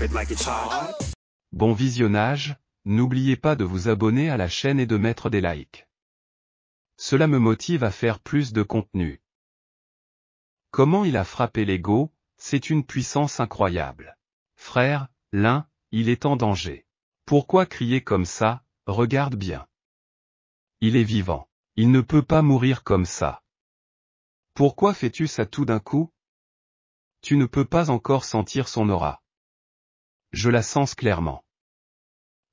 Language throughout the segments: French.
it like it's hot. Bon visionnage, n'oubliez pas de vous abonner à la chaîne et de mettre des likes. Cela me motive à faire plus de contenu. Comment il a frappé l'ego, c'est une puissance incroyable. Frère, l'un, il est en danger. Pourquoi crier comme ça, regarde bien. Il est vivant. Il ne peut pas mourir comme ça. Pourquoi fais-tu ça tout d'un coup? Tu ne peux pas encore sentir son aura. Je la sens clairement.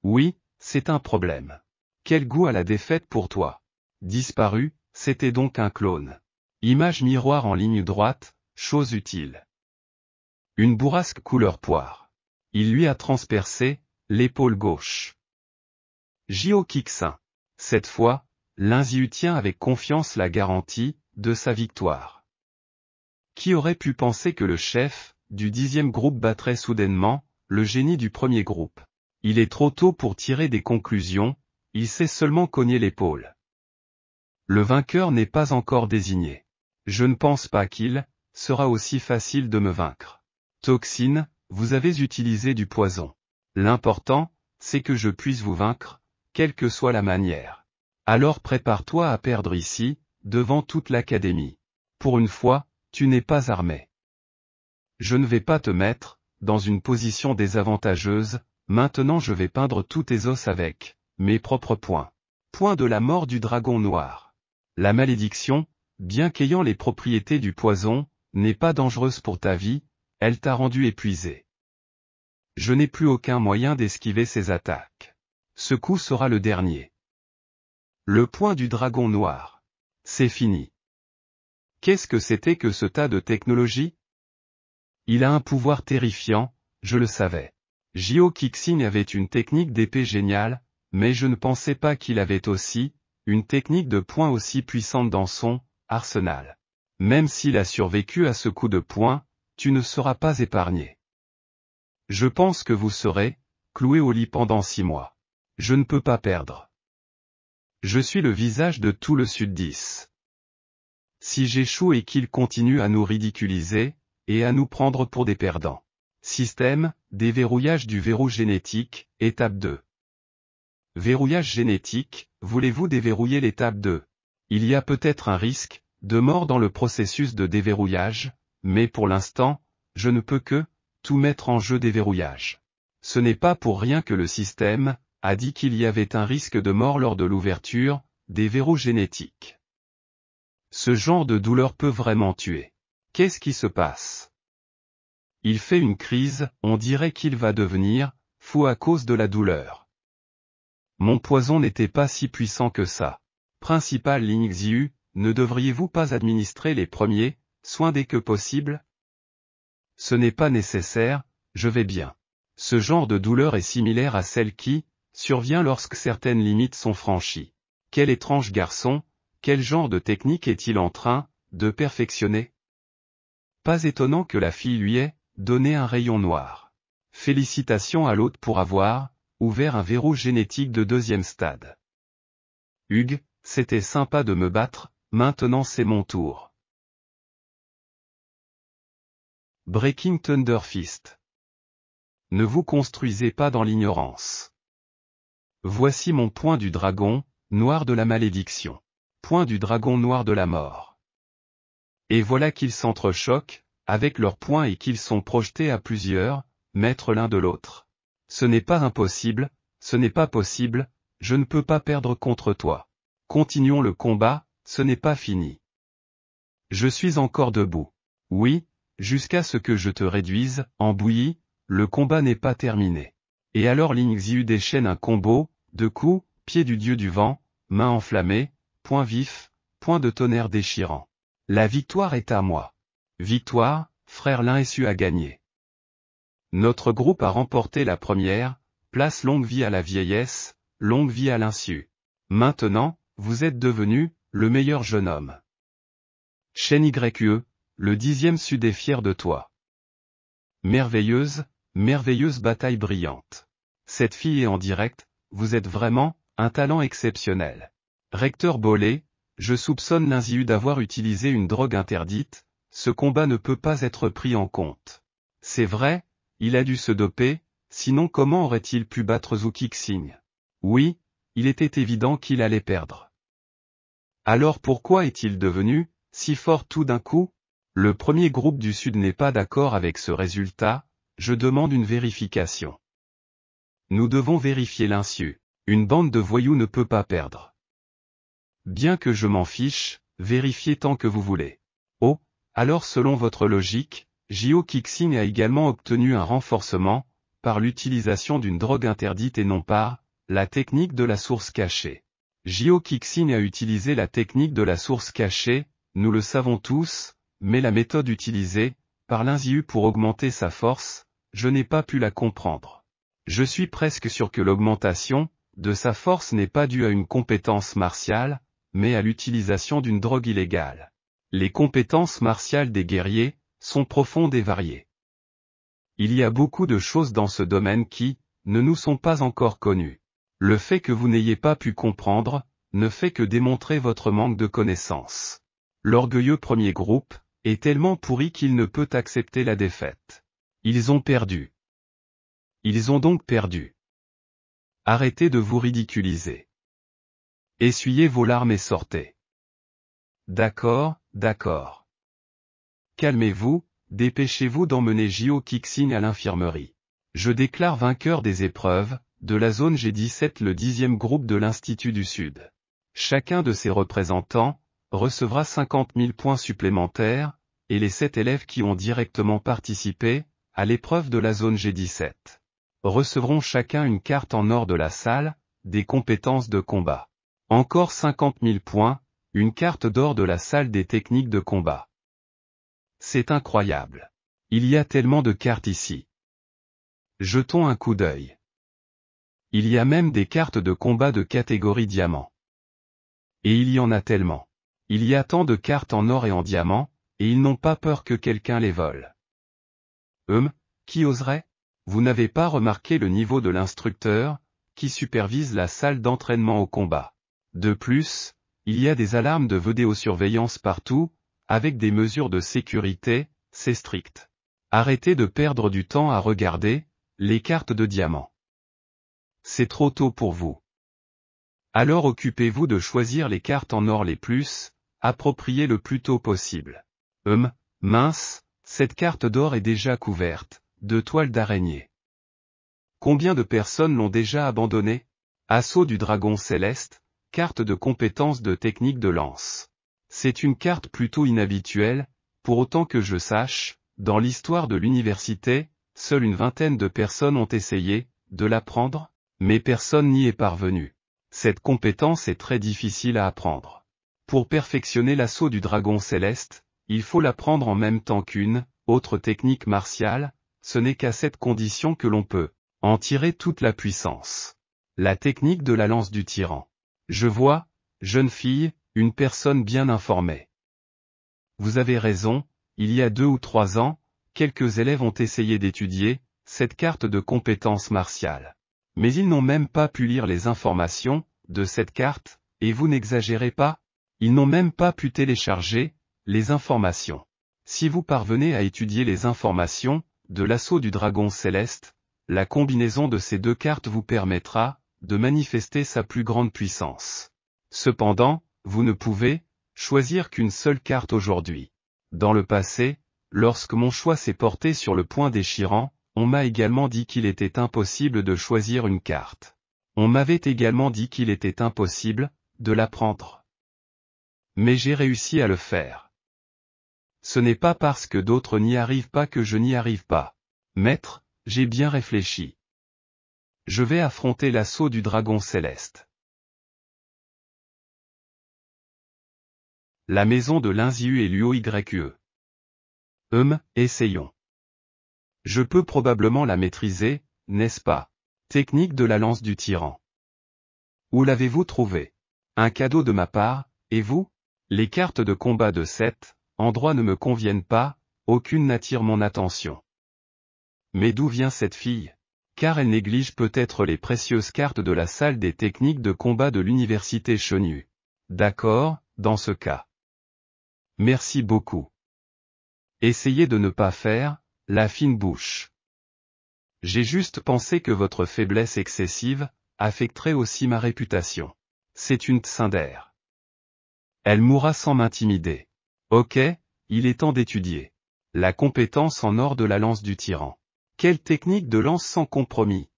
Oui, c'est un problème. Quel goût à la défaite pour toi. Disparu, c'était donc un clone. Image miroir en ligne droite, chose utile. Une bourrasque couleur poire. Il lui a transpercé l'épaule gauche. J.O. Kixin. Cette fois, l'Inziu tient avec confiance la garantie de sa victoire. Qui aurait pu penser que le chef du 10e groupe battrait soudainement le génie du premier groupe? Il est trop tôt pour tirer des conclusions, il sait seulement cogner l'épaule. Le vainqueur n'est pas encore désigné. Je ne pense pas qu'il sera aussi facile de me vaincre. Toxine, vous avez utilisé du poison. L'important, c'est que je puisse vous vaincre, quelle que soit la manière. Alors prépare-toi à perdre ici, devant toute l'académie. Pour une fois, tu n'es pas armé. Je ne vais pas te mettre dans une position désavantageuse, maintenant je vais peindre tous tes os avec mes propres points. Point de la mort du dragon noir. La malédiction, bien qu'ayant les propriétés du poison, n'est pas dangereuse pour ta vie, elle t'a rendu épuisé. Je n'ai plus aucun moyen d'esquiver ses attaques. Ce coup sera le dernier. Le point du dragon noir. C'est fini. Qu'est-ce que c'était que ce tas de technologie? Il a un pouvoir terrifiant, je le savais. J.O. Kixin avait une technique d'épée géniale, mais je ne pensais pas qu'il avait aussi une technique de poing aussi puissante dans son arsenal. Même s'il a survécu à ce coup de poing, tu ne seras pas épargné. Je pense que vous serez cloué au lit pendant 6 mois. Je ne peux pas perdre. Je suis le visage de tout le Sud-10. Si j'échoue et qu'il continue à nous ridiculiser, et à nous prendre pour des perdants. Système, déverrouillage du verrou génétique, étape 2. Verrouillage génétique, voulez-vous déverrouiller l'étape 2? Il y a peut-être un risque de mort dans le processus de déverrouillage, mais pour l'instant, je ne peux que tout mettre en jeu déverrouillage. Ce n'est pas pour rien que le système a dit qu'il y avait un risque de mort lors de l'ouverture des verrous génétiques. Ce genre de douleur peut vraiment tuer. Qu'est-ce qui se passe? Il fait une crise, on dirait qu'il va devenir fou à cause de la douleur. Mon poison n'était pas si puissant que ça. Principal Ling Xiu, ne devriez-vous pas administrer les premiers soins dès que possible? Ce n'est pas nécessaire, je vais bien. Ce genre de douleur est similaire à celle qui survient lorsque certaines limites sont franchies. Quel étrange garçon, quel genre de technique est-il en train de perfectionner? Pas étonnant que la fille lui ait donné un rayon noir. Félicitations à l'autre pour avoir ouvert un verrou génétique de 2e stade. Hugues, c'était sympa de me battre, maintenant c'est mon tour. Breaking Thunder Fist. Ne vous construisez pas dans l'ignorance. Voici mon point du dragon, noir de la malédiction. Point du dragon noir de la mort. Et voilà qu'ils s'entrechoquent, avec leurs poings et qu'ils sont projetés à plusieurs mètres l'un de l'autre. Ce n'est pas impossible, ce n'est pas possible, je ne peux pas perdre contre toi. Continuons le combat, ce n'est pas fini. Je suis encore debout. Oui, jusqu'à ce que je te réduise en bouillie, le combat n'est pas terminé. Et alors Ling Xiu déchaîne un combo de coups, pied du dieu du vent, main enflammée, point vif, point de tonnerre déchirant. La victoire est à moi. Victoire, frère Lin-Su a gagné. Notre groupe a remporté la première place. Longue vie à la vieillesse, longue vie à Lin-Su. Maintenant, vous êtes devenu le meilleur jeune homme. Shen Yue, le 10e Sud est fier de toi. Merveilleuse, merveilleuse bataille brillante. Cette fille est en direct, vous êtes vraiment un talent exceptionnel. Recteur Bolé, je soupçonne Lin-Xiu d'avoir utilisé une drogue interdite, ce combat ne peut pas être pris en compte. C'est vrai, il a dû se doper, sinon comment aurait-il pu battre Zhou Qixing? Oui, il était évident qu'il allait perdre. Alors pourquoi est-il devenu si fort tout d'un coup? Le premier groupe du Sud n'est pas d'accord avec ce résultat, je demande une vérification. Nous devons vérifier l'insu. Une bande de voyous ne peut pas perdre. Bien que je m'en fiche, vérifiez tant que vous voulez. Oh, alors selon votre logique, Zhou Qixing a également obtenu un renforcement, par l'utilisation d'une drogue interdite et non par la technique de la source cachée. Zhou Qixing a utilisé la technique de la source cachée, nous le savons tous, mais la méthode utilisée, par l'Inziu pour augmenter sa force, je n'ai pas pu la comprendre. Je suis presque sûr que l'augmentation de sa force n'est pas due à une compétence martiale, mais à l'utilisation d'une drogue illégale. Les compétences martiales des guerriers sont profondes et variées. Il y a beaucoup de choses dans ce domaine qui ne nous sont pas encore connues. Le fait que vous n'ayez pas pu comprendre ne fait que démontrer votre manque de connaissances. L'orgueilleux premier groupe est tellement pourri qu'il ne peut accepter la défaite. Ils ont perdu. Ils ont donc perdu. Arrêtez de vous ridiculiser. Essuyez vos larmes et sortez. D'accord, d'accord. Calmez-vous, dépêchez-vous d'emmener Zhou Qixing à l'infirmerie. Je déclare vainqueur des épreuves de la zone G17 le 10e groupe de l'Institut du Sud. Chacun de ses représentants recevra 50 000 points supplémentaires, et les 7 élèves qui ont directement participé à l'épreuve de la zone G17 recevront chacun une carte en or de la salle des compétences de combat. Encore 50 000 points, une carte d'or de la salle des techniques de combat. C'est incroyable. Il y a tellement de cartes ici. Jetons un coup d'œil. Il y a même des cartes de combat de catégorie diamant. Et il y en a tellement. Il y a tant de cartes en or et en diamant, et ils n'ont pas peur que quelqu'un les vole. Qui oserait? Vous n'avez pas remarqué le niveau de l'instructeur, qui supervise la salle d'entraînement au combat. De plus, il y a des alarmes de vidéosurveillance partout, avec des mesures de sécurité, c'est strict. Arrêtez de perdre du temps à regarder les cartes de diamant. C'est trop tôt pour vous. Alors occupez-vous de choisir les cartes en or les plus appropriées le plus tôt possible. Mince, cette carte d'or est déjà couverte de toiles d'araignée. Combien de personnes l'ont déjà abandonnée? Assaut du dragon céleste, carte de compétence de technique de lance. C'est une carte plutôt inhabituelle, pour autant que je sache, dans l'histoire de l'université, seule une vingtaine de personnes ont essayé de l'apprendre, mais personne n'y est parvenu. Cette compétence est très difficile à apprendre. Pour perfectionner l'assaut du dragon céleste, il faut l'apprendre en même temps qu'une autre technique martiale, ce n'est qu'à cette condition que l'on peut en tirer toute la puissance. La technique de la lance du tyran. Je vois, jeune fille, une personne bien informée. Vous avez raison, il y a 2 ou 3 ans, quelques élèves ont essayé d'étudier cette carte de compétence martiale. Mais ils n'ont même pas pu lire les informations de cette carte, et vous n'exagérez pas? Ils n'ont même pas pu télécharger les informations. Si vous parvenez à étudier les informations de l'assaut du dragon céleste, la combinaison de ces 2 cartes vous permettra de manifester sa plus grande puissance. Cependant, vous ne pouvez choisir qu'une seule carte aujourd'hui. Dans le passé, lorsque mon choix s'est porté sur le point déchirant, on m'a également dit qu'il était impossible de choisir une carte. On m'avait également dit qu'il était impossible de la prendre. Mais j'ai réussi à le faire. Ce n'est pas parce que d'autres n'y arrivent pas que je n'y arrive pas. Maître, j'ai bien réfléchi. Je vais affronter l'assaut du dragon céleste. La maison de l'Inziu et l'UOYE. Essayons. Je peux probablement la maîtriser, n'est-ce pas? Technique de la lance du tyran. Où l'avez-vous trouvé? Un cadeau de ma part, et vous? Les cartes de combat de cet endroit ne me conviennent pas, aucune n'attire mon attention. Mais d'où vient cette fille? Car elle néglige peut-être les précieuses cartes de la salle des techniques de combat de l'université Shonyu. D'accord, dans ce cas. Merci beaucoup. Essayez de ne pas faire la fine bouche. J'ai juste pensé que votre faiblesse excessive affecterait aussi ma réputation. C'est une tsundere. Elle mourra sans m'intimider. Ok, il est temps d'étudier. La compétence en or de la lance du tyran. Quelle technique de lance sans compromis?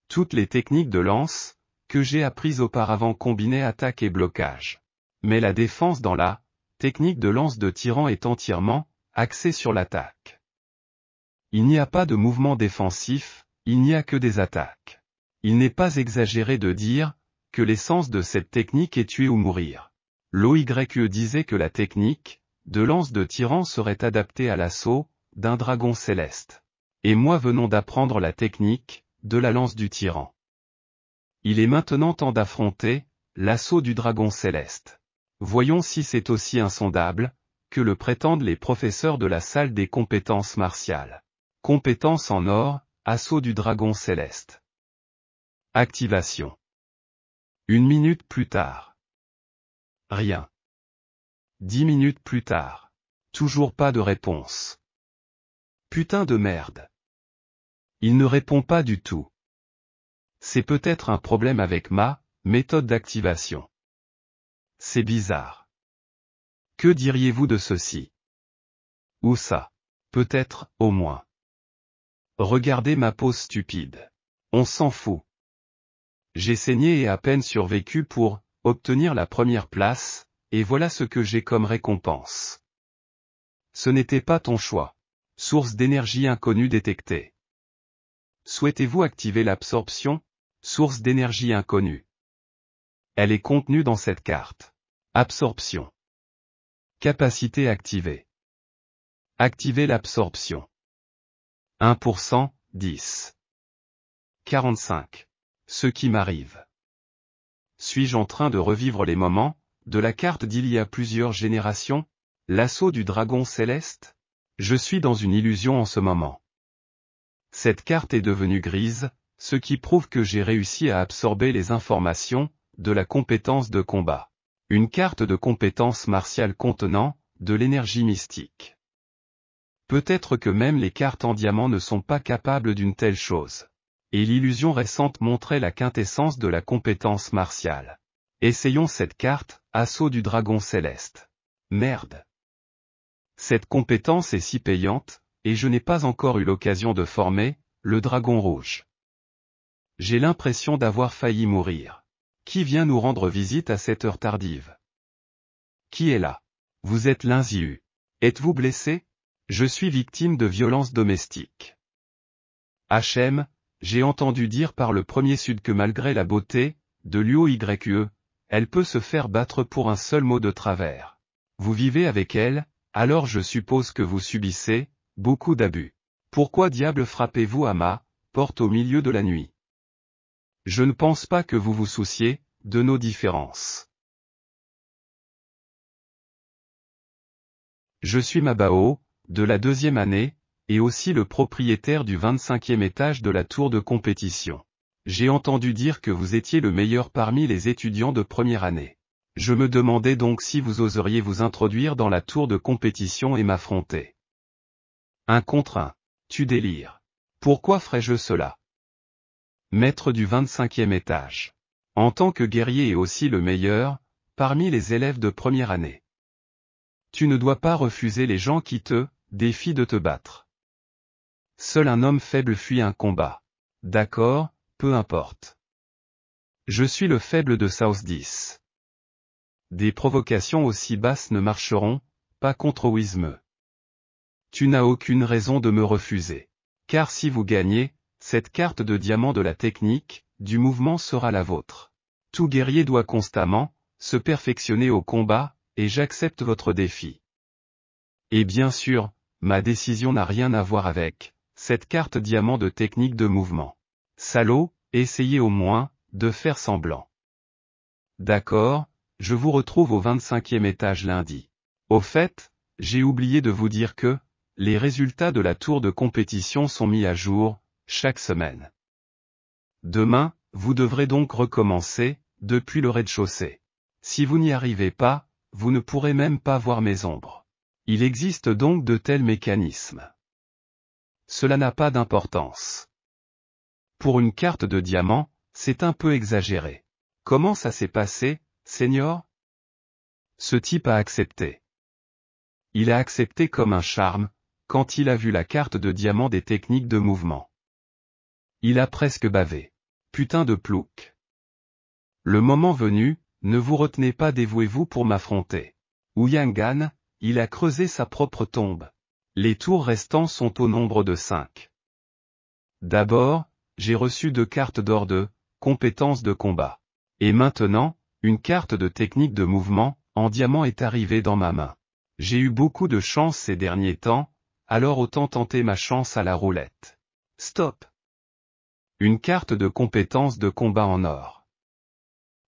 Toutes les techniques de lance que j'ai apprises auparavant combinaient attaque et blocage. Mais la défense dans la technique de lance de tyran est entièrement axée sur l'attaque. Il n'y a pas de mouvement défensif, il n'y a que des attaques. Il n'est pas exagéré de dire que l'essence de cette technique est tuer ou mourir. L'OYE disait que la technique de lance de tyran serait adaptée à l'assaut d'un dragon céleste. Et moi venons d'apprendre la technique de la lance du tyran. Il est maintenant temps d'affronter l'assaut du dragon céleste. Voyons si c'est aussi insondable que le prétendent les professeurs de la salle des compétences martiales. Compétence en or, assaut du dragon céleste. Activation. 1 minute plus tard. Rien. 10 minutes plus tard. Toujours pas de réponse. Putain de merde. Il ne répond pas du tout. C'est peut-être un problème avec ma méthode d'activation. C'est bizarre. Que diriez-vous de ceci? Ou ça? Peut-être, au moins. Regardez ma pose stupide. On s'en fout. J'ai saigné et à peine survécu pour obtenir la première place, et voilà ce que j'ai comme récompense. Ce n'était pas ton choix. Source d'énergie inconnue détectée. Souhaitez-vous activer l'absorption? Source d'énergie inconnue. Elle est contenue dans cette carte. Absorption. Capacité activée. Activer l'absorption. 1%, 10. 45. Ce qui m'arrive. Suis-je en train de revivre les moments de la carte d'il y a plusieurs générations? L'assaut du dragon céleste? Je suis dans une illusion en ce moment. Cette carte est devenue grise, ce qui prouve que j'ai réussi à absorber les informations de la compétence de combat. Une carte de compétence martiale contenant de l'énergie mystique. Peut-être que même les cartes en diamant ne sont pas capables d'une telle chose. Et l'illusion récente montrait la quintessence de la compétence martiale. Essayons cette carte, assaut du dragon céleste. Merde. Cette compétence est si payante, et je n'ai pas encore eu l'occasion de former le dragon rouge. J'ai l'impression d'avoir failli mourir. Qui vient nous rendre visite à cette heure tardive? Qui est là? Vous êtes Linziu. Êtes-vous blessé? Je suis victime de violences domestiques. HM, j'ai entendu dire par le premier sud que malgré la beauté de l'UOYE, elle peut se faire battre pour un seul mot de travers. Vous vivez avec elle, alors je suppose que vous subissez beaucoup d'abus. Pourquoi diable frappez-vous à ma porte au milieu de la nuit? Je ne pense pas que vous vous souciez de nos différences. Je suis Mabao, de la 2e année, et aussi le propriétaire du 25e étage de la tour de compétition. J'ai entendu dire que vous étiez le meilleur parmi les étudiants de première année. Je me demandais donc si vous oseriez vous introduire dans la tour de compétition et m'affronter. 1 contre 1. Tu délires. Pourquoi ferais-je cela? Maître du 25e étage. En tant que guerrier et aussi le meilleur, parmi les élèves de première année. Tu ne dois pas refuser les gens qui te défient de te battre. Seul un homme faible fuit un combat. D'accord, peu importe. Je suis le faible de South 10. Des provocations aussi basses ne marcheront pas contre Wizme. Tu n'as aucune raison de me refuser. Car si vous gagnez, cette carte de diamant de la technique du mouvement sera la vôtre. Tout guerrier doit constamment se perfectionner au combat, et j'accepte votre défi. Et bien sûr, ma décision n'a rien à voir avec cette carte diamant de technique de mouvement. Salaud, essayez au moins de faire semblant. D'accord, je vous retrouve au 25e étage lundi. Au fait, j'ai oublié de vous dire que les résultats de la tour de compétition sont mis à jour chaque semaine. Demain, vous devrez donc recommencer depuis le rez-de-chaussée. Si vous n'y arrivez pas, vous ne pourrez même pas voir mes ombres. Il existe donc de tels mécanismes. cela n'a pas d'importance. Pour une carte de diamant, c'est un peu exagéré. Comment ça s'est passé, Senior? Ce type a accepté. Il a accepté comme un charme, quand il a vu la carte de diamant des techniques de mouvement. Il a presque bavé. Putain de plouc. Le moment venu, ne vous retenez pas, dévouez-vous pour m'affronter. Ouyangan, il a creusé sa propre tombe. Les tours restants sont au nombre de 5. D'abord, j'ai reçu 2 cartes d'or de compétences de combat. Et maintenant, une carte de technique de mouvement, en diamant est arrivée dans ma main. J'ai eu beaucoup de chance ces derniers temps, alors autant tenter ma chance à la roulette. Stop. Une carte de compétences de combat en or.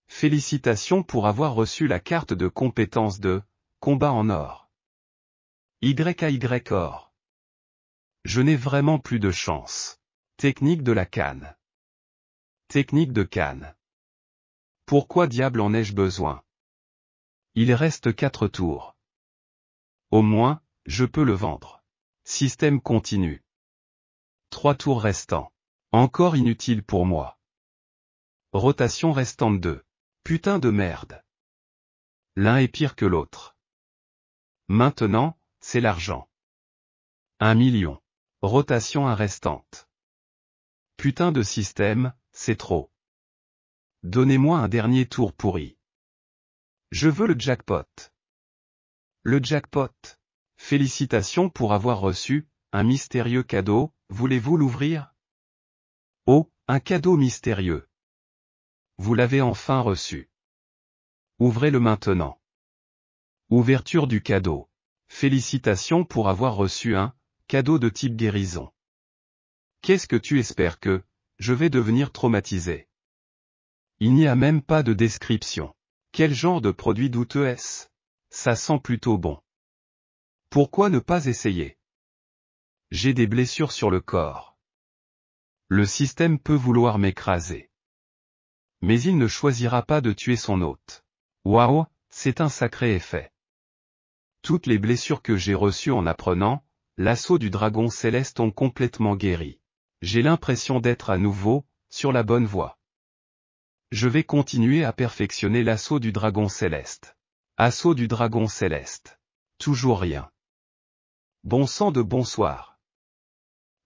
Félicitations pour avoir reçu la carte de compétences de combat en or. YAY or. Je n'ai vraiment plus de chance. Technique de la canne. Technique de canne. Pourquoi diable en ai-je besoin? Il reste 4 tours. Au moins, je peux le vendre. Système continu. 3 tours restants. Encore inutile pour moi. Rotation restante 2. Putain de merde. L'un est pire que l'autre. Maintenant, c'est l'argent. 1 million. Rotation 1 restante. Putain de système, c'est trop. Donnez-moi un dernier tour pourri. Je veux le jackpot. Le jackpot. Félicitations pour avoir reçu un mystérieux cadeau, voulez-vous l'ouvrir? Oh, un cadeau mystérieux. Vous l'avez enfin reçu. Ouvrez-le maintenant. Ouverture du cadeau. Félicitations pour avoir reçu un cadeau de type guérison. Qu'est-ce que tu espères que je vais devenir traumatisé? Il n'y a même pas de description. Quel genre de produit douteux est-ce? Ça sent plutôt bon. Pourquoi ne pas essayer? J'ai des blessures sur le corps. Le système peut vouloir m'écraser. Mais il ne choisira pas de tuer son hôte. Waouh, c'est un sacré effet. Toutes les blessures que j'ai reçues en apprenant l'assaut du dragon céleste ont complètement guéri. J'ai l'impression d'être à nouveau sur la bonne voie. Je vais continuer à perfectionner l'assaut du dragon céleste. Assaut du dragon céleste. Toujours rien. Bon sang de bonsoir.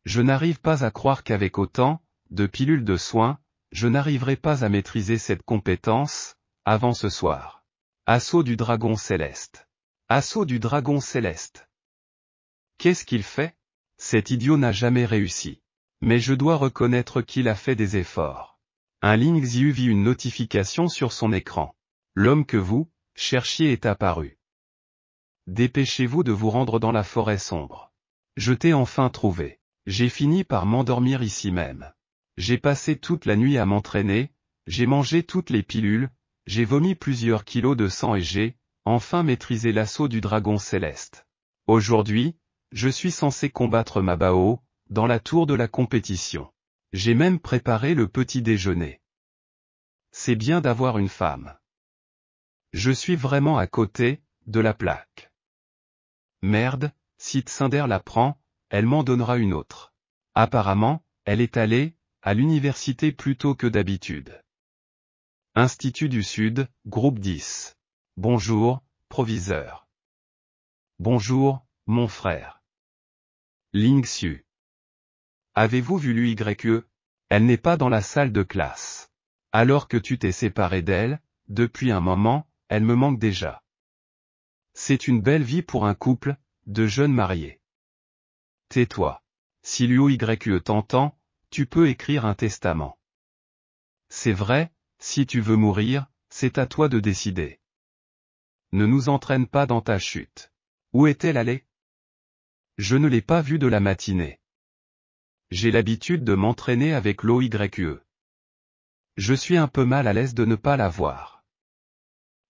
Je n'arrive pas à croire qu'avec autant de pilules de soins, je n'arriverai pas à maîtriser cette compétence avant ce soir. Assaut du dragon céleste. Assaut du dragon céleste. Qu'est-ce qu'il fait? Cet idiot n'a jamais réussi. Mais je dois reconnaître qu'il a fait des efforts. Un Ling Xiu vit une notification sur son écran. L'homme que vous cherchiez est apparu. Dépêchez-vous de vous rendre dans la forêt sombre. Je t'ai enfin trouvé. J'ai fini par m'endormir ici même. J'ai passé toute la nuit à m'entraîner, j'ai mangé toutes les pilules, j'ai vomi plusieurs kilos de sang et j'ai enfin maîtrisé l'assaut du dragon céleste. Aujourd'hui, je suis censé combattre Mabao dans la tour de la compétition. J'ai même préparé le petit déjeuner. C'est bien d'avoir une femme. Je suis vraiment à côté de la plaque. Merde, si Tsinder la prend, elle m'en donnera une autre. Apparemment, elle est allée à l'université plus tôt que d'habitude. Institut du Sud, groupe 10. Bonjour, proviseur. Bonjour, mon frère. Ling Xiu. Avez-vous vu l'UYE? Elle n'est pas dans la salle de classe. Alors que tu t'es séparé d'elle, depuis un moment, elle me manque déjà. C'est une belle vie pour un couple de jeunes mariés. Tais-toi. Si l'UYE t'entend, tu peux écrire un testament. C'est vrai, si tu veux mourir, c'est à toi de décider. Ne nous entraîne pas dans ta chute. Où est-elle allée? Je ne l'ai pas vue de la matinée. J'ai l'habitude de m'entraîner avec l'OYE. Je suis un peu mal à l'aise de ne pas la voir.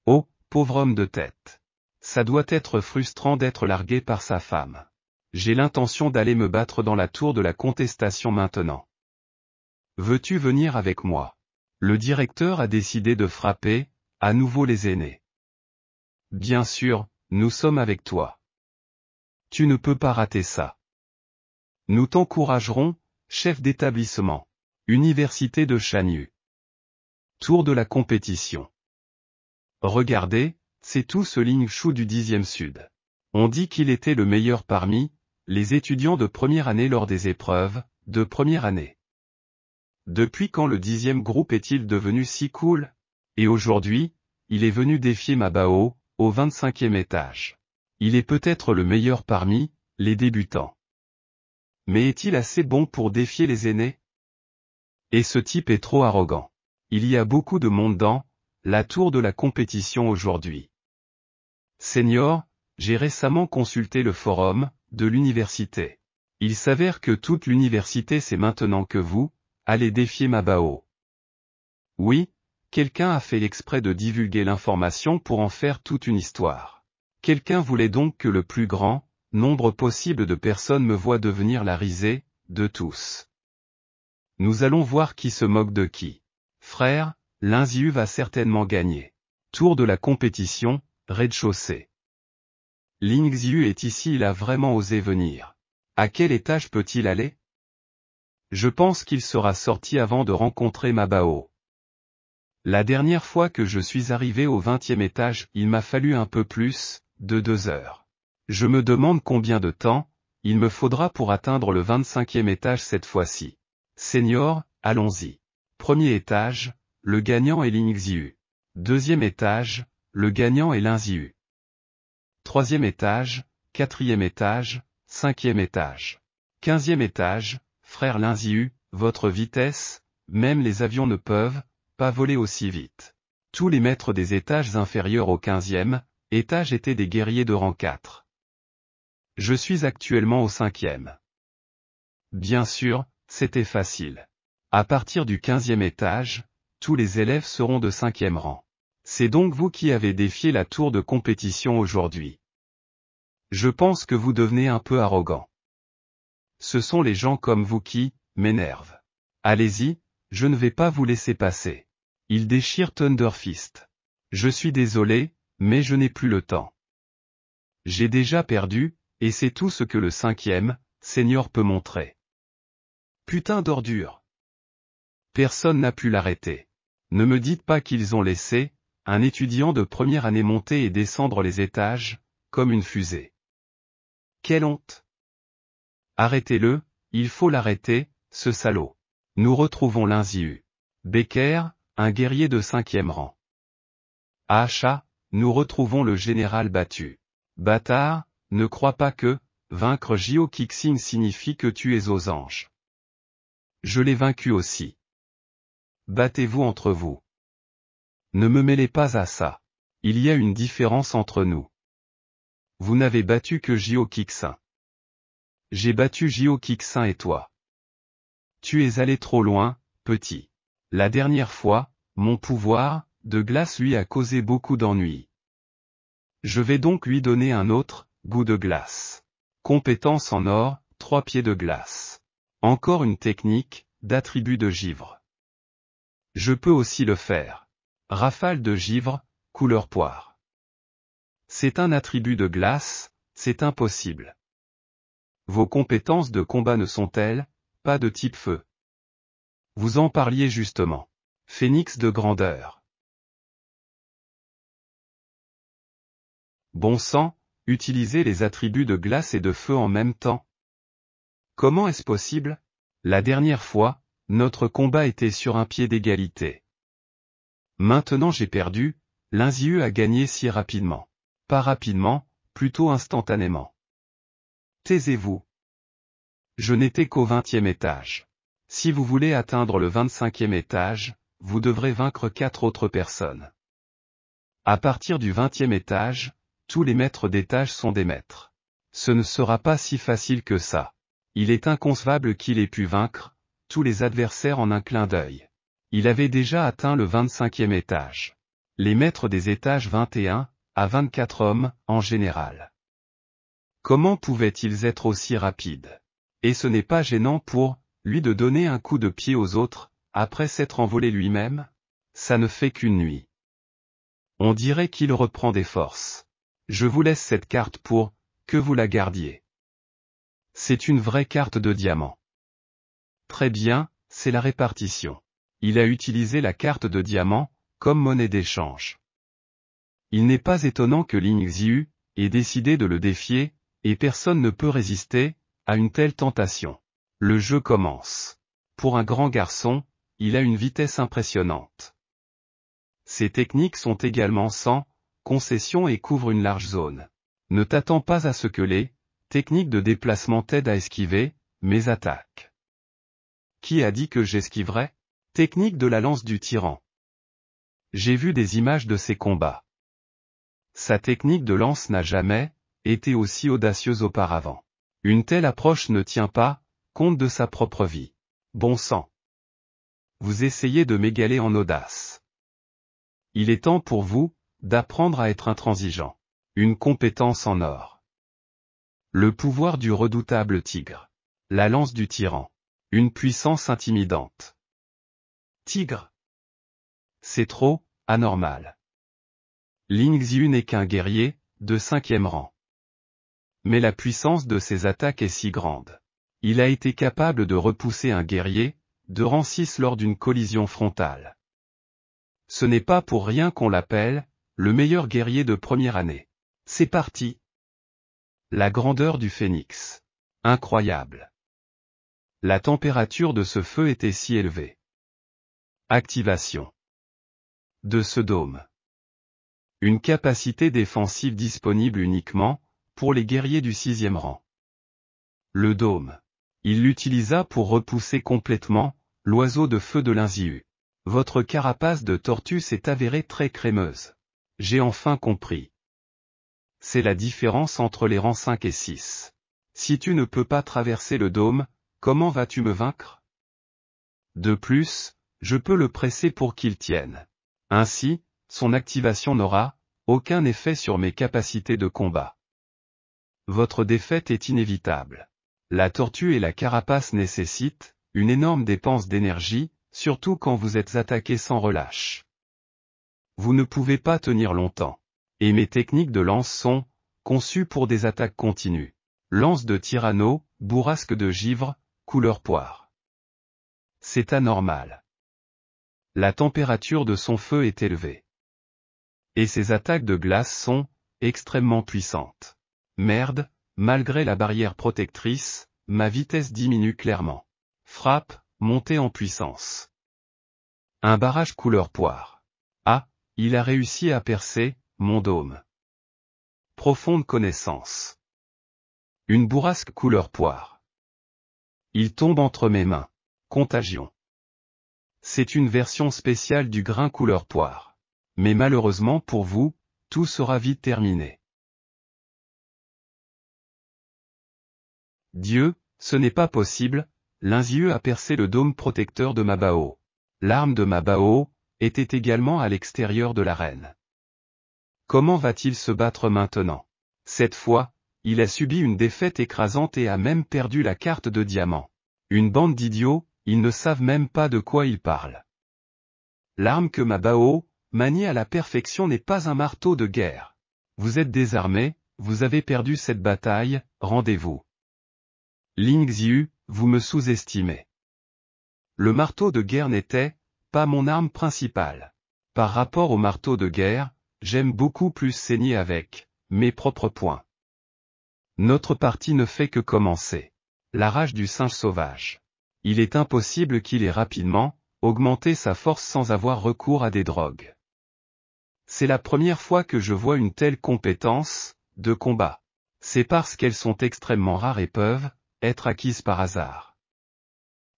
Oh, pauvre homme de tête. Ça doit être frustrant d'être largué par sa femme. J'ai l'intention d'aller me battre dans la tour de la contestation maintenant. Veux-tu venir avec moi? Le directeur a décidé de frapper, à nouveau les aînés. Bien sûr, nous sommes avec toi. Tu ne peux pas rater ça. Nous t'encouragerons, chef d'établissement. Université de Chagny. Tour de la compétition. Regardez, c'est tout ce Ling Shu du 10e Sud. On dit qu'il était le meilleur parmi les étudiants de première année lors des épreuves de première année. Depuis quand le 10e groupe est-il devenu si cool? Et aujourd'hui, il est venu défier Mabao, au 25e étage. Il est peut-être le meilleur parmi les débutants. Mais est-il assez bon pour défier les aînés? Et ce type est trop arrogant. Il y a beaucoup de monde dans la tour de la compétition aujourd'hui. Senior, j'ai récemment consulté le forum de l'université. Il s'avère que toute l'université sait maintenant que vous allez défier Mabao. Oui, quelqu'un a fait exprès de divulguer l'information pour en faire toute une histoire. Quelqu'un voulait donc que le plus grand nombre possible de personnes me voient devenir la risée de tous. Nous allons voir qui se moque de qui. Frère, Lin Ziyu va certainement gagner. Tour de la compétition, rez-de-chaussée. Ling Ziyu est ici, il a vraiment osé venir. À quel étage peut-il aller? Je pense qu'il sera sorti avant de rencontrer Mabao. La dernière fois que je suis arrivé au 20e étage, il m'a fallu un peu plus de 2 heures. Je me demande combien de temps il me faudra pour atteindre le 25e étage cette fois-ci. Senior, allons-y. Premier étage, le gagnant est Ling Ziyu. Deuxième étage, le gagnant est Lin Ziyu. Troisième étage, quatrième étage, cinquième étage. 15e étage, frère Lin Ziyu, votre vitesse, même les avions ne peuvent pas voler aussi vite. Tous les maîtres des étages inférieurs au 15e étage étaient des guerriers de rang 4. Je suis actuellement au 5e. Bien sûr, c'était facile. À partir du 15e étage, tous les élèves seront de 5e rang. C'est donc vous qui avez défié la tour de compétition aujourd'hui. Je pense que vous devenez un peu arrogant. Ce sont les gens comme vous qui m'énervent. Allez-y, je ne vais pas vous laisser passer. Il déchire Thunder Fist. Je suis désolé, mais je n'ai plus le temps. J'ai déjà perdu, et c'est tout ce que le 5e senior peut montrer. Putain d'ordure. Personne n'a pu l'arrêter. Ne me dites pas qu'ils ont laissé un étudiant de première année monter et descendre les étages, comme une fusée. Quelle honte! Arrêtez-le, il faut l'arrêter, ce salaud. Nous retrouvons Lin Ziyu. Becker, un guerrier de 5e rang. Acha, nous retrouvons le général battu. Bâtard, ne crois pas que vaincre Jio Kixing signifie que tu es aux anges. Je l'ai vaincu aussi. Battez-vous entre vous. Ne me mêlez pas à ça. Il y a une différence entre nous. Vous n'avez battu que Jio Kixing. J'ai battu Jio Kixing et toi. Tu es allé trop loin, petit. La dernière fois, mon pouvoir de glace lui a causé beaucoup d'ennuis. Je vais donc lui donner un autre goût de glace. Compétence en or, 3 pieds de glace. Encore une technique d'attribut de givre. Je peux aussi le faire. Rafale de givre, couleur poire. C'est un attribut de glace, c'est impossible. Vos compétences de combat ne sont-elles pas de type feu? Vous en parliez justement. Phénix de grandeur. Bon sang, utilisez les attributs de glace et de feu en même temps. Comment est-ce possible? La dernière fois, notre combat était sur un pied d'égalité. Maintenant j'ai perdu, Lin Ziyu a gagné si rapidement. Pas rapidement, plutôt instantanément. Taisez-vous. Je n'étais qu'au 20e étage. Si vous voulez atteindre le 25e étage, vous devrez vaincre 4 autres personnes. À partir du 20e étage, tous les maîtres d'étage sont des maîtres. Ce ne sera pas si facile que ça. Il est inconcevable qu'il ait pu vaincre tous les adversaires en un clin d'œil. Il avait déjà atteint le 25e étage. Les maîtres des étages 21 à 24 hommes, en général. Comment pouvaient-ils être aussi rapides? Et ce n'est pas gênant pour lui de donner un coup de pied aux autres, après s'être envolé lui-même? Ça ne fait qu'une nuit. On dirait qu'il reprend des forces. Je vous laisse cette carte pour que vous la gardiez. C'est une vraie carte de diamant. Très bien, c'est la répartition. Il a utilisé la carte de diamant comme monnaie d'échange. Il n'est pas étonnant que Ling Xiu ait décidé de le défier, et personne ne peut résister à une telle tentation. Le jeu commence. Pour un grand garçon, il a une vitesse impressionnante. Ses techniques sont également sans concession et couvrent une large zone. Ne t'attends pas à ce que les techniques de déplacement t'aident à esquiver mes attaques. Qui a dit que j'esquiverais? Technique de la lance du tyran. J'ai vu des images de ses combats. Sa technique de lance n'a jamais été aussi audacieuse auparavant. Une telle approche ne tient pas compte de sa propre vie. Bon sang. Vous essayez de m'égaler en audace. Il est temps pour vous d'apprendre à être intransigeant. Une compétence en or. Le pouvoir du redoutable tigre. La lance du tyran. Une puissance intimidante. Tigre. C'est trop anormal. Ling Xiu n'est qu'un guerrier de 5e rang. Mais la puissance de ses attaques est si grande. Il a été capable de repousser un guerrier de rang 6 lors d'une collision frontale. Ce n'est pas pour rien qu'on l'appelle le meilleur guerrier de première année. C'est parti. La grandeur du phénix. Incroyable. La température de ce feu était si élevée. Activation. De ce dôme. Une capacité défensive disponible uniquement pour les guerriers du 6e rang. Le dôme. Il l'utilisa pour repousser complètement l'oiseau de feu de Ling Xiu. Votre carapace de tortue s'est avérée très crémeuse. J'ai enfin compris. C'est la différence entre les rangs 5 et 6. Si tu ne peux pas traverser le dôme, comment vas-tu me vaincre? De plus, je peux le presser pour qu'il tienne. Ainsi, son activation n'aura aucun effet sur mes capacités de combat. Votre défaite est inévitable. La tortue et la carapace nécessitent une énorme dépense d'énergie, surtout quand vous êtes attaqué sans relâche. Vous ne pouvez pas tenir longtemps. Et mes techniques de lance sont conçues pour des attaques continues. Lance de tyranno, bourrasque de givre, couleur poire. C'est anormal. La température de son feu est élevée. Et ses attaques de glace sont extrêmement puissantes. Merde, malgré la barrière protectrice, ma vitesse diminue clairement. Frappe, montée en puissance. Un barrage couleur poire. Ah, il a réussi à percer mon dôme. Profonde connaissance. Une bourrasque couleur poire. Il tombe entre mes mains. Contagion. C'est une version spéciale du grain couleur poire. Mais malheureusement pour vous, tout sera vite terminé. Dieu, ce n'est pas possible, Ling Xiu a percé le dôme protecteur de ma Bao. L'arme de ma Bao était également à l'extérieur de l'arène. Comment va-t-il se battre maintenant? Cette fois, il a subi une défaite écrasante et a même perdu la carte de diamant. Une bande d'idiots, ils ne savent même pas de quoi ils parlent. L'arme que ma Bao manie à la perfection n'est pas un marteau de guerre. Vous êtes désarmé, vous avez perdu cette bataille, rendez-vous. Ling Xiu, vous me sous-estimez. Le marteau de guerre n'était pas mon arme principale. Par rapport au marteau de guerre, j'aime beaucoup plus saigner avec mes propres poings. Notre partie ne fait que commencer. La rage du singe sauvage. Il est impossible qu'il ait rapidement augmenté sa force sans avoir recours à des drogues. C'est la première fois que je vois une telle compétence de combat. C'est parce qu'elles sont extrêmement rares et peuvent être acquises par hasard.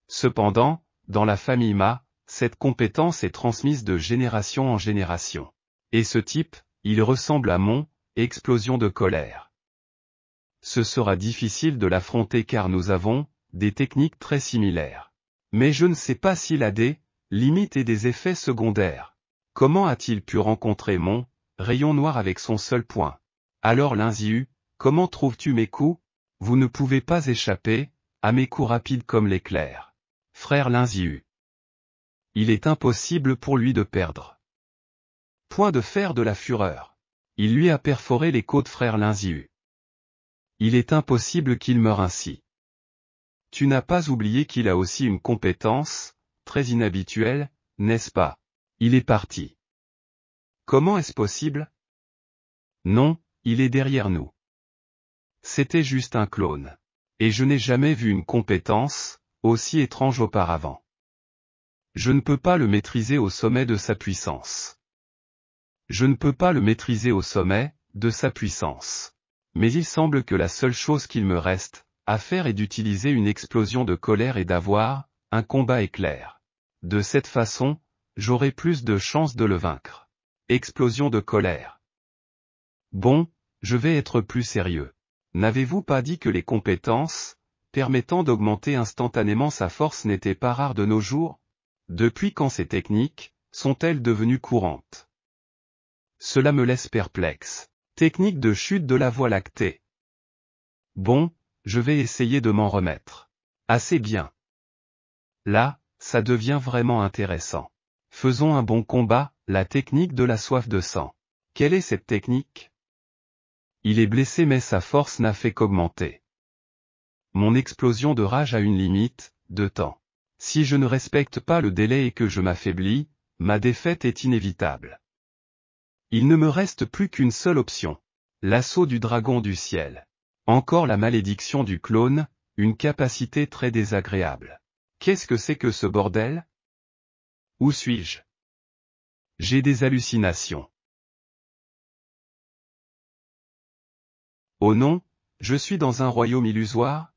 Cependant, dans la famille Ma, cette compétence est transmise de génération en génération. Et ce type, il ressemble à mon explosion de colère. Ce sera difficile de l'affronter car nous avons des techniques très similaires. Mais je ne sais pas s'il a des limites et des effets secondaires. Comment a-t-il pu rencontrer mon rayon noir avec son seul point? Alors Ling Xiu, comment trouves-tu mes coups? Vous ne pouvez pas échapper à mes coups rapides comme l'éclair. Frère Ling Xiu. Il est impossible pour lui de perdre. Point de fer de la fureur. Il lui a perforé les côtes frère Ling Xiu. Il est impossible qu'il meure ainsi. Tu n'as pas oublié qu'il a aussi une compétence, très inhabituelle, n'est-ce pas? Il est parti. Comment est-ce possible? Non, il est derrière nous. C'était juste un clone. Et je n'ai jamais vu une compétence aussi étrange auparavant. Je ne peux pas le maîtriser au sommet de sa puissance. Je ne peux pas le maîtriser au sommet de sa puissance. Mais il semble que la seule chose qu'il me reste à faire est d'utiliser une explosion de colère et d'avoir un combat éclair. De cette façon, j'aurai plus de chances de le vaincre. Explosion de colère. Bon, je vais être plus sérieux. N'avez-vous pas dit que les compétences permettant d'augmenter instantanément sa force n'étaient pas rares de nos jours? Depuis quand ces techniques sont-elles devenues courantes? Cela me laisse perplexe. Technique de chute de la Voie lactée. Bon, je vais essayer de m'en remettre. Assez bien. Là, ça devient vraiment intéressant. Faisons un bon combat, la technique de la soif de sang. Quelle est cette technique? Il est blessé mais sa force n'a fait qu'augmenter. Mon explosion de rage a une limite de temps. Si je ne respecte pas le délai et que je m'affaiblis, ma défaite est inévitable. Il ne me reste plus qu'une seule option. L'assaut du dragon du ciel. Encore la malédiction du clone, une capacité très désagréable. Qu'est-ce que c'est que ce bordel? Où suis-je? J'ai des hallucinations. Oh non, je suis dans un royaume illusoire?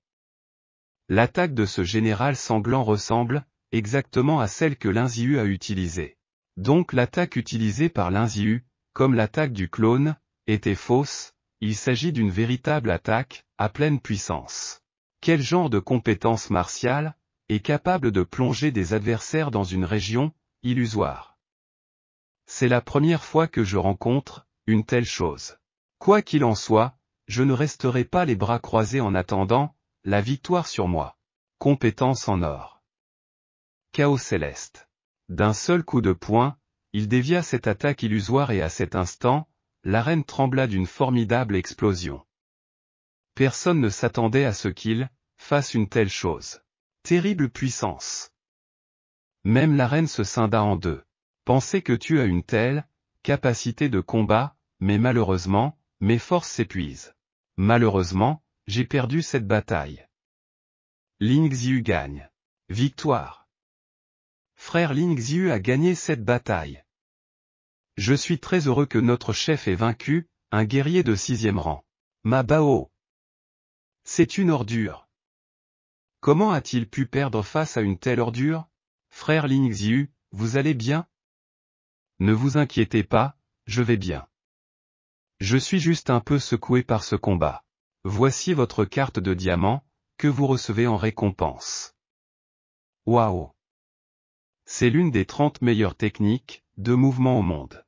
L'attaque de ce général sanglant ressemble exactement à celle que l'Inziu a utilisée. Donc l'attaque utilisée par l'Inziu, comme l'attaque du clone, était fausse, il s'agit d'une véritable attaque, à pleine puissance. Quel genre de compétence martiale est capable de plonger des adversaires dans une région illusoire? C'est la première fois que je rencontre une telle chose. Quoi qu'il en soit, je ne resterai pas les bras croisés en attendant la victoire sur moi. Compétence en or. Chaos céleste. D'un seul coup de poing, il dévia cette attaque illusoire et à cet instant, l'arène trembla d'une formidable explosion. Personne ne s'attendait à ce qu'il fasse une telle chose. Terrible puissance. Même l'arène se scinda en deux. Pensez que tu as une telle capacité de combat, mais malheureusement, mes forces s'épuisent. Malheureusement, j'ai perdu cette bataille. Ling Xiu gagne. Victoire. Frère Ling Xiu a gagné cette bataille. Je suis très heureux que notre chef ait vaincu un guerrier de 6e rang. Ma Bao. C'est une ordure. Comment a-t-il pu perdre face à une telle ordure? Frère Ling Xiu, vous allez bien? Ne vous inquiétez pas, je vais bien. Je suis juste un peu secoué par ce combat. Voici votre carte de diamant, que vous recevez en récompense. Waouh! C'est l'une des 30 meilleures techniques de mouvement au monde.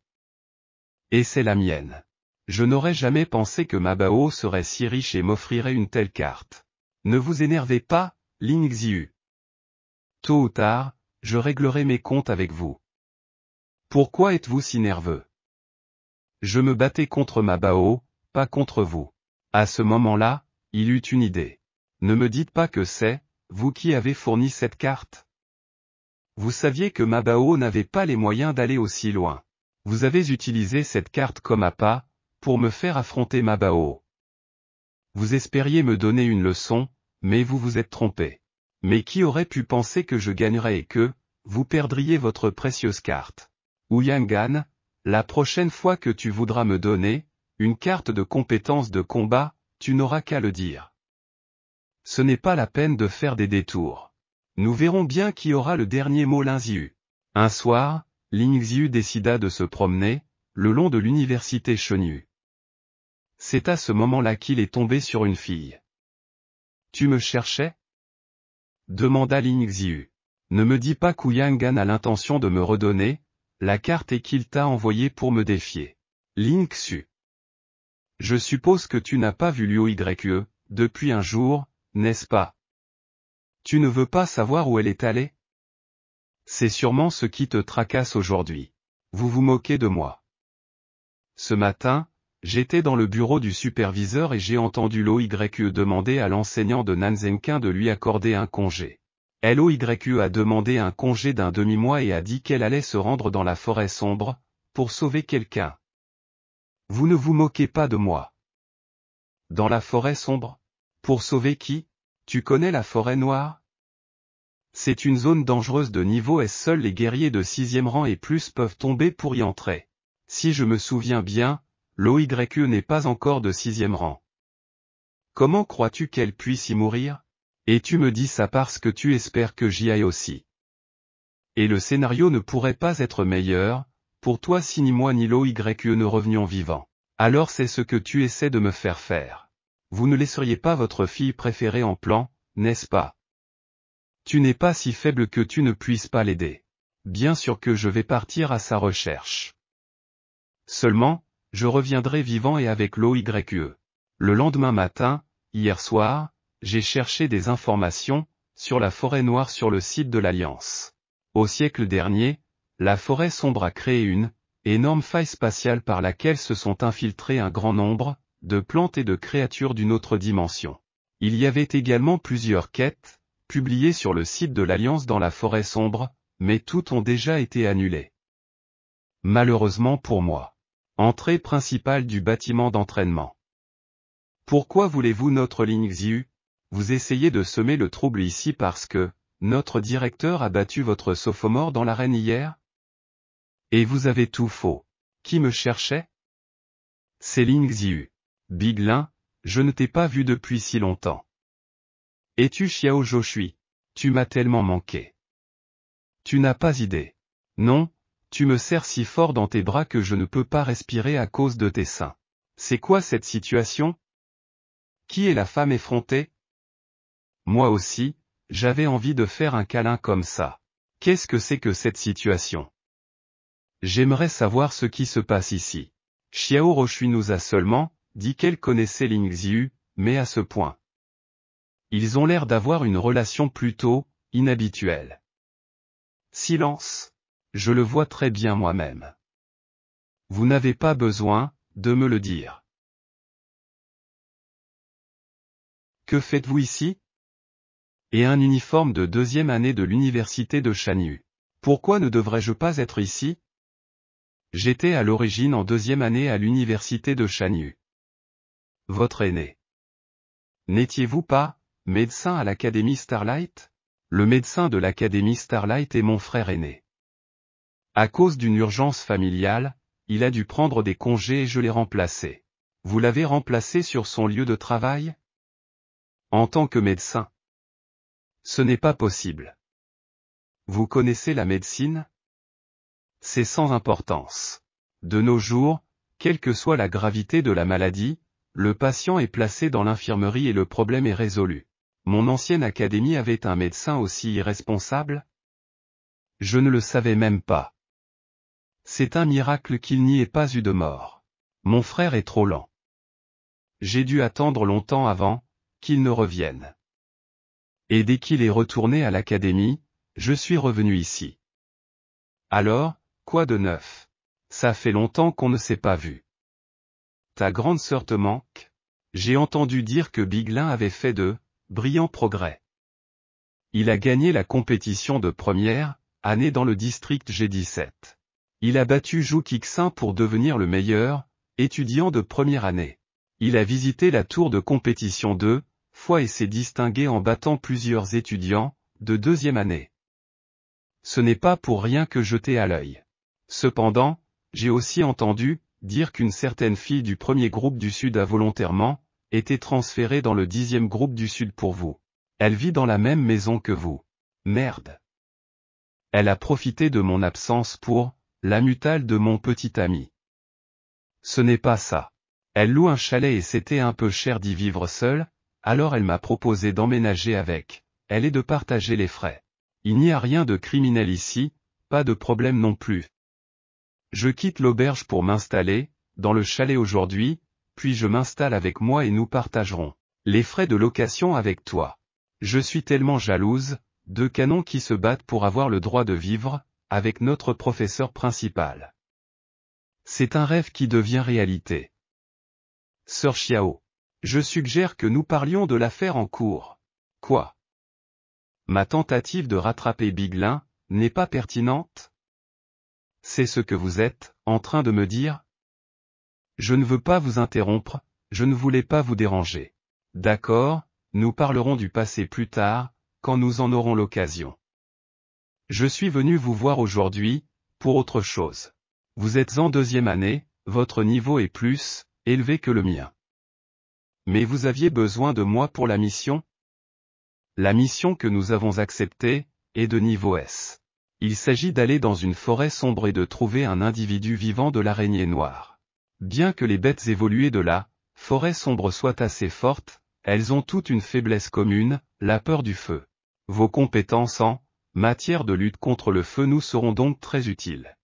Et c'est la mienne. Je n'aurais jamais pensé que ma Bao serait si riche et m'offrirait une telle carte. Ne vous énervez pas, Ling Xiu. Tôt ou tard, je réglerai mes comptes avec vous. Pourquoi êtes-vous si nerveux? Je me battais contre ma Bao, pas contre vous. À ce moment-là, il eut une idée. Ne me dites pas que c'est vous qui avez fourni cette carte. Vous saviez que ma Bao n'avait pas les moyens d'aller aussi loin. Vous avez utilisé cette carte comme appât pour me faire affronter ma Bao. Vous espériez me donner une leçon, mais vous vous êtes trompé. Mais qui aurait pu penser que je gagnerais et que vous perdriez votre précieuse carte? Ouyangan, la prochaine fois que tu voudras me donner une carte de compétence de combat, tu n'auras qu'à le dire. Ce n'est pas la peine de faire des détours. Nous verrons bien qui aura le dernier mot. Ling Xiu. Un soir, Ling Xiu décida de se promener le long de l'université Shenyu. C'est à ce moment-là qu'il est tombé sur une fille. Tu me cherchais? Demanda Ling Xiu. Ne me dis pas qu'Ouyangan a l'intention de me redonner la carte et qu'il t'a envoyé pour me défier. Ling Xiu. Je suppose que tu n'as pas vu Liu Yue depuis un jour, n'est-ce pas? Tu ne veux pas savoir où elle est allée? C'est sûrement ce qui te tracasse aujourd'hui. Vous vous moquez de moi. Ce matin, J'étais dans le bureau du superviseur et j'ai entendu l'OYE demander à l'enseignant de Nanzenkin de lui accorder un congé. L'OYE a demandé un congé d'un demi-mois et a dit qu'elle allait se rendre dans la forêt sombre, pour sauver quelqu'un. Vous ne vous moquez pas de moi. Dans la forêt sombre? Pour sauver qui? Tu connais la forêt noire? C'est une zone dangereuse de niveau S. Seuls les guerriers de 6e rang et plus peuvent tomber pour y entrer. Si je me souviens bien, l'OYE n'est pas encore de 6e rang. Comment crois-tu qu'elle puisse y mourir? Et tu me dis ça parce que tu espères que j'y aille aussi. Et le scénario ne pourrait pas être meilleur, pour toi si ni moi ni l'OYE ne revenions vivants. Alors c'est ce que tu essaies de me faire faire. Vous ne laisseriez pas votre fille préférée en plan, n'est-ce pas? Tu n'es pas si faible que tu ne puisses pas l'aider. Bien sûr que je vais partir à sa recherche. Seulement, je reviendrai vivant et avec l'OYE. Le lendemain matin, hier soir, j'ai cherché des informations sur la forêt noire sur le site de l'Alliance. Au siècle dernier, la forêt sombre a créé une énorme faille spatiale par laquelle se sont infiltrés un grand nombre de plantes et de créatures d'une autre dimension. Il y avait également plusieurs quêtes publiées sur le site de l'Alliance dans la forêt sombre, mais toutes ont déjà été annulées. Malheureusement pour moi. Entrée principale du bâtiment d'entraînement. Pourquoi voulez-vous notre ligne Xiu? Vous essayez de semer le trouble ici parce que notre directeur a battu votre sophomore dans l'arène hier? Et vous avez tout faux. Qui me cherchait? C'est Ling Xiu. Biglin, je ne t'ai pas vu depuis si longtemps. Es-tu Xiao Zhoushui? Tu m'as tellement manqué. Tu n'as pas idée. Non, tu me serres si fort dans tes bras que je ne peux pas respirer à cause de tes seins. C'est quoi cette situation? Qui est la femme effrontée? Moi aussi, j'avais envie de faire un câlin comme ça. Qu'est-ce que c'est que cette situation? J'aimerais savoir ce qui se passe ici. Xiao Zhoushui nous a seulement dit qu'elle connaissait Ling Xiu, mais à ce point. Ils ont l'air d'avoir une relation plutôt inhabituelle. Silence. Je le vois très bien moi-même. Vous n'avez pas besoin de me le dire. Que faites-vous ici? Et un uniforme de 2e année de l'université de Shanyu. Pourquoi ne devrais-je pas être ici? J'étais à l'origine en 2e année à l'université de Shanyu. Votre aîné. N'étiez-vous pas médecin à l'Académie Starlight? Le médecin de l'Académie Starlight est mon frère aîné. À cause d'une urgence familiale, il a dû prendre des congés et je l'ai remplacé. Vous l'avez remplacé sur son lieu de travail? En tant que médecin? Ce n'est pas possible. Vous connaissez la médecine? C'est sans importance. De nos jours, quelle que soit la gravité de la maladie, le patient est placé dans l'infirmerie et le problème est résolu. Mon ancienne académie avait un médecin aussi irresponsable? Je ne le savais même pas. C'est un miracle qu'il n'y ait pas eu de mort. Mon frère est trop lent. J'ai dû attendre longtemps avant qu'il ne revienne. Et dès qu'il est retourné à l'académie, je suis revenu ici. Alors, quoi de neuf? Ça fait longtemps qu'on ne s'est pas vu. Ta grande sœur te manque? J'ai entendu dire que Biglin avait fait de brillants progrès. Il a gagné la compétition de première année dans le district G17. Il a battu Zhu Qixin pour devenir le meilleur étudiant de première année. Il a visité la tour de compétition 2 fois et s'est distingué en battant plusieurs étudiants de 2e année. Ce n'est pas pour rien que je t'ai à l'œil. Cependant, j'ai aussi entendu dire qu'une certaine fille du premier groupe du Sud a volontairement été transférée dans le 10e groupe du Sud pour vous. Elle vit dans la même maison que vous. Merde. Elle a profité de mon absence pour l'amutale de mon petit ami. Ce n'est pas ça. Elle loue un chalet et c'était un peu cher d'y vivre seule, alors elle m'a proposé d'emménager avec elle et de partager les frais. Il n'y a rien de criminel ici, pas de problème non plus. Je quitte l'auberge pour m'installer dans le chalet aujourd'hui, puis je m'installe avec moi et nous partagerons les frais de location avec toi. Je suis tellement jalouse, deux canons qui se battent pour avoir le droit de vivre avec notre professeur principal. C'est un rêve qui devient réalité. Sir Xiao. Je suggère que nous parlions de l'affaire en cours. Quoi? Ma tentative de rattraper Biglin n'est pas pertinente? C'est ce que vous êtes en train de me dire? Je ne veux pas vous interrompre, je ne voulais pas vous déranger. D'accord, nous parlerons du passé plus tard, quand nous en aurons l'occasion. Je suis venu vous voir aujourd'hui, pour autre chose. Vous êtes en 2e année, votre niveau est plus élevé que le mien. Mais vous aviez besoin de moi pour la mission? La mission que nous avons acceptée est de niveau S. Il s'agit d'aller dans une forêt sombre et de trouver un individu vivant de l'araignée noire. Bien que les bêtes évoluées de la forêt sombre soient assez fortes, elles ont toutes une faiblesse commune, la peur du feu. Vos compétences en matière de lutte contre le feu nous seront donc très utiles.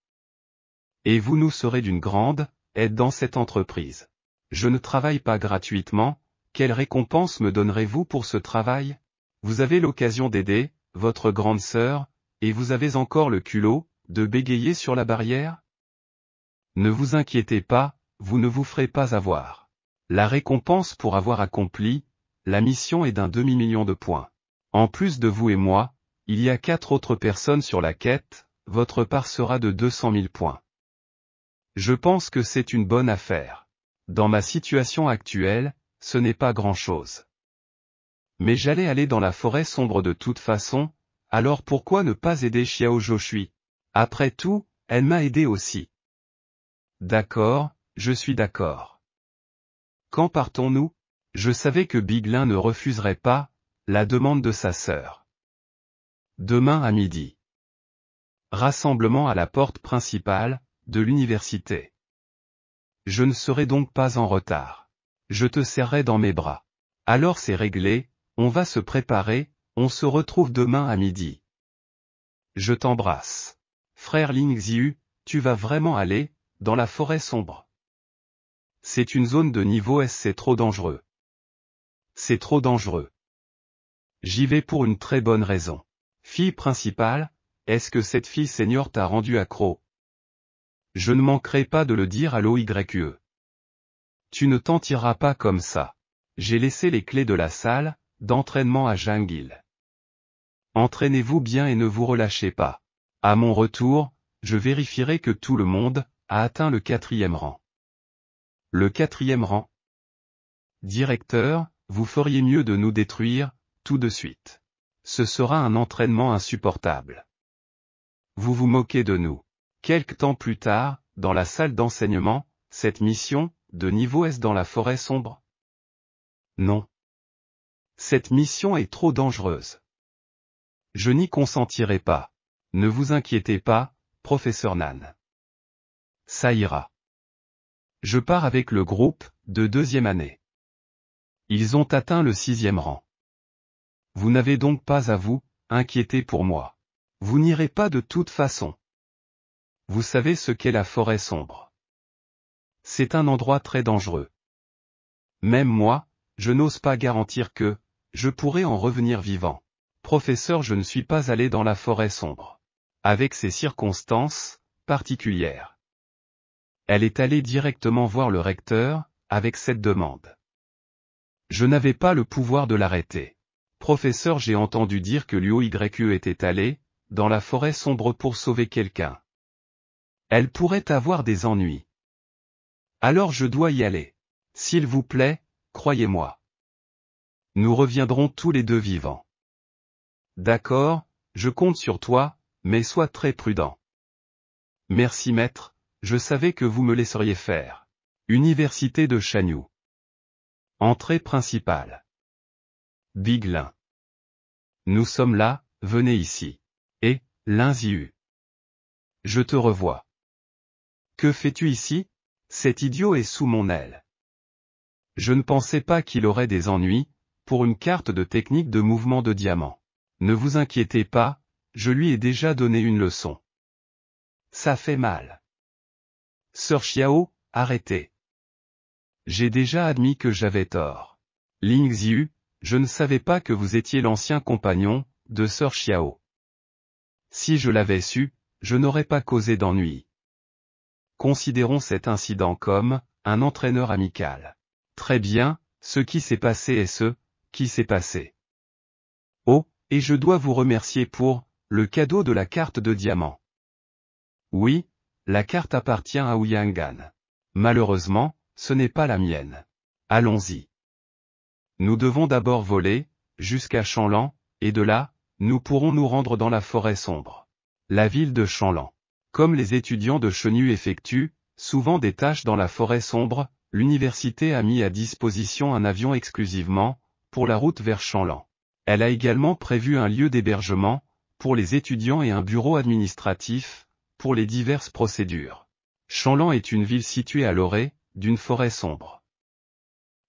Et vous nous serez d'une grande aide dans cette entreprise. Je ne travaille pas gratuitement, quelle récompense me donnerez-vous pour ce travail? Vous avez l'occasion d'aider votre grande sœur, et vous avez encore le culot de bégayer sur la barrière? Ne vous inquiétez pas, vous ne vous ferez pas avoir. La récompense pour avoir accompli la mission est d'1 demi-million de points. En plus de vous et moi, il y a 4 autres personnes sur la quête, votre part sera de 200 000 points. Je pense que c'est une bonne affaire. Dans ma situation actuelle, ce n'est pas grand-chose. Mais j'allais aller dans la forêt sombre de toute façon, alors pourquoi ne pas aider Xiao Zhoushui? Après tout, elle m'a aidé aussi. D'accord, je suis d'accord. Quand partons-nous? Je savais que Biglin ne refuserait pas la demande de sa sœur. Demain à midi. Rassemblement à la porte principale de l'université. Je ne serai donc pas en retard. Je te serrerai dans mes bras. Alors c'est réglé, on va se préparer, on se retrouve demain à midi. Je t'embrasse. Frère Ling Xiu, tu vas vraiment aller dans la forêt sombre? C'est une zone de niveau S, c'est trop dangereux. C'est trop dangereux. J'y vais pour une très bonne raison. Fille principale, est-ce que cette fille senior t'a rendu accro? Je ne manquerai pas de le dire à l'OYE. Tu ne t'en tireras pas comme ça. J'ai laissé les clés de la salle d'entraînement à Jangil. Entraînez-vous bien et ne vous relâchez pas. À mon retour, je vérifierai que tout le monde a atteint le 4e rang. Le 4e rang? Directeur, vous feriez mieux de nous détruire tout de suite. Ce sera un entraînement insupportable. Vous vous moquez de nous. Quelque temps plus tard, dans la salle d'enseignement, cette mission, de niveau S dans la forêt sombre? Non. Cette mission est trop dangereuse. Je n'y consentirai pas. Ne vous inquiétez pas, professeur Nan. Ça ira. Je pars avec le groupe de 2e année. Ils ont atteint le 6e rang. Vous n'avez donc pas à vous inquiéter pour moi. Vous n'irez pas de toute façon. Vous savez ce qu'est la forêt sombre. C'est un endroit très dangereux. Même moi, je n'ose pas garantir que je pourrai en revenir vivant. Professeur, je ne suis pas allé dans la forêt sombre. Avec ces circonstances particulières. Elle est allée directement voir le recteur avec cette demande. Je n'avais pas le pouvoir de l'arrêter. Professeur, j'ai entendu dire que l'UOYE était allé dans la forêt sombre pour sauver quelqu'un. Elle pourrait avoir des ennuis. Alors je dois y aller. S'il vous plaît, croyez-moi. Nous reviendrons tous les deux vivants. D'accord, je compte sur toi, mais sois très prudent. Merci maître, je savais que vous me laisseriez faire. Université de Shanyu. Entrée principale. Biglin. Nous sommes là, venez ici. Et, Lin Xiu. Je te revois. Que fais-tu ici? Cet idiot est sous mon aile. Je ne pensais pas qu'il aurait des ennuis, pour une carte de technique de mouvement de diamant. Ne vous inquiétez pas, je lui ai déjà donné une leçon. Ça fait mal. Sir Xiao, arrêtez. J'ai déjà admis que j'avais tort. Ling Xiu, je ne savais pas que vous étiez l'ancien compagnon de Sir Xiao. Si je l'avais su, je n'aurais pas causé d'ennui. Considérons cet incident comme un entraîneur amical. Très bien, ce qui s'est passé est ce qui s'est passé. Oh, et je dois vous remercier pour le cadeau de la carte de diamant. Oui, la carte appartient à Ouyangan. Malheureusement, ce n'est pas la mienne. Allons-y. Nous devons d'abord voler, jusqu'à Chanlan, et de là, nous pourrons nous rendre dans la forêt sombre. La ville de Chanlan. Comme les étudiants de Chenu effectuent, souvent des tâches dans la forêt sombre, l'université a mis à disposition un avion exclusivement, pour la route vers Chanlan. Elle a également prévu un lieu d'hébergement, pour les étudiants et un bureau administratif, pour les diverses procédures. Chanlan est une ville située à l'orée, d'une forêt sombre.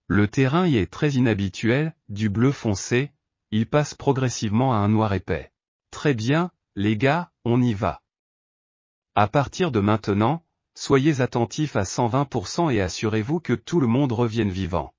Le terrain y est très inhabituel, du bleu foncé, il passe progressivement à un noir épais. Très bien, les gars, on y va. À partir de maintenant, soyez attentifs à 120% et assurez-vous que tout le monde revienne vivant.